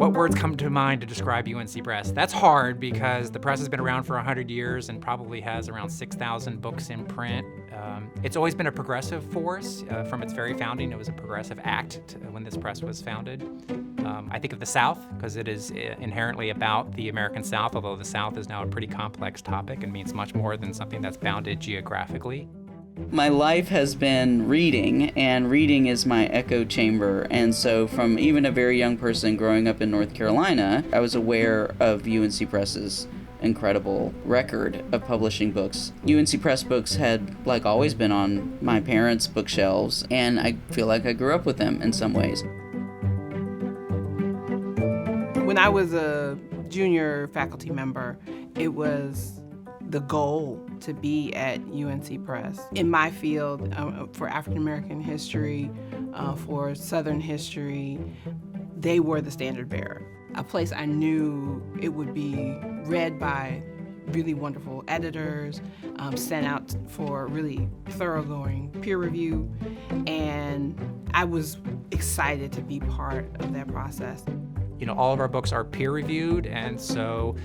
What words come to mind to describe UNC Press? That's hard because the press has been around for 100 years and probably has around 6,000 books in print. It's always been a progressive force. From its very founding, it was a progressive act when this press was founded. I think of the South because it is inherently about the American South, although the South is now a pretty complex topic and means much more than something that's bounded geographically. My life has been reading, and reading is my echo chamber. And so from even a very young person growing up in North Carolina, I was aware of UNC Press's incredible record of publishing books. UNC Press books had, like, always been on my parents' bookshelves, and I feel like I grew up with them in some ways. When I was a junior faculty member, it was the goal to be at UNC Press. In my field, for African American history, for Southern history, they were the standard bearer. A place I knew it would be read by really wonderful editors, sent out for really thoroughgoing peer review, and I was excited to be part of that process. You know, all of our books are peer-reviewed, and so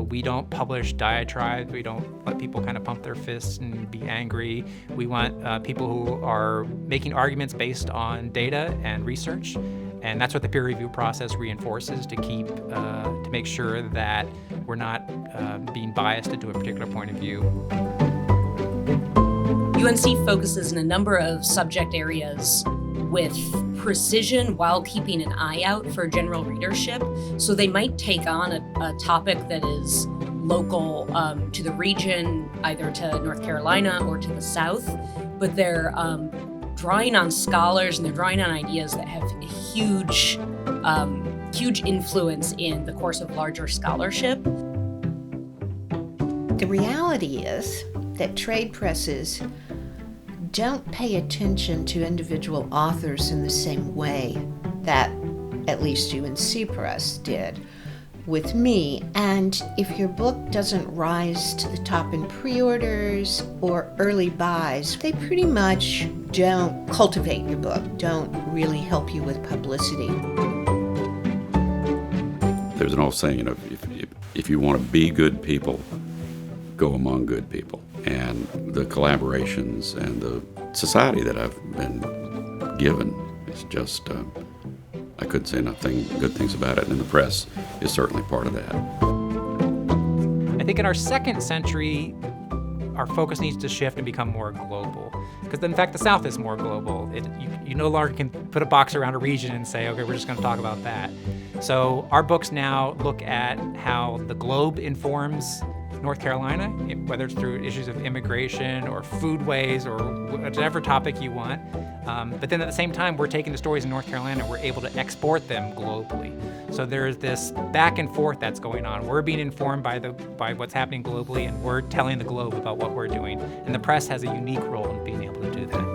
we don't publish diatribes. We don't let people kind of pump their fists and be angry. We want people who are making arguments based on data and research, and that's what the peer review process reinforces to make sure that we're not being biased into a particular point of view. UNC focuses in a number of subject areas with precision while keeping an eye out for general readership. So they might take on a topic that is local to the region, either to North Carolina or to the South, but they're drawing on scholars and they're drawing on ideas that have a huge influence in the course of larger scholarship. The reality is that trade presses don't pay attention to individual authors in the same way that at least UNC Press did with me. And if your book doesn't rise to the top in pre-orders or early buys, they pretty much don't cultivate your book, don't really help you with publicity. There's an old saying, you know, if you want to be good people, go among good people. And the collaborations and the society that I've been given is just, I couldn't say nothing good things about it, and the press is certainly part of that. I think in our second century, our focus needs to shift and become more global. Because in fact, the South is more global. You no longer can put a box around a region and say, okay, we're just going to talk about that. So our books now look at how the globe informs North Carolina, whether it's through issues of immigration or foodways or whatever topic you want. But then at the same time, we're taking the stories in North Carolina and we're able to export them globally. So there's this back and forth that's going on. We're being informed by what's happening globally, and we're telling the globe about what we're doing. And the press has a unique role in being able to do that.